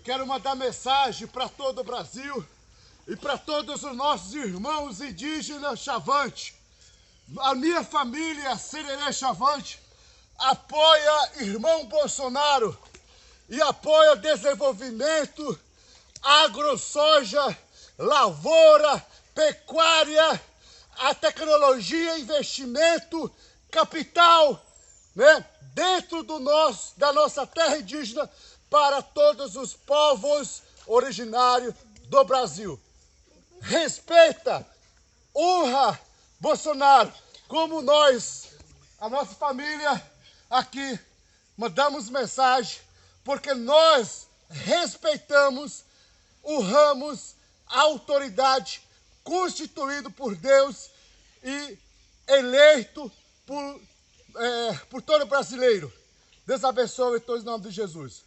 quero mandar mensagem para todo o Brasil e para todos os nossos irmãos indígenas Chavante. A minha família Sererê Chavante apoia irmão Bolsonaro e apoia desenvolvimento, agrosoja, lavoura, pecuária, a tecnologia, investimento, capital, né, dentro da nossa terra indígena para todos os povos originários do Brasil. Respeita, honra Bolsonaro, como nós, a nossa família aqui, mandamos mensagem, porque nós respeitamos, honramos a autoridade constituído por Deus e eleito por todo brasileiro. Deus abençoe em todos os nomes de Jesus.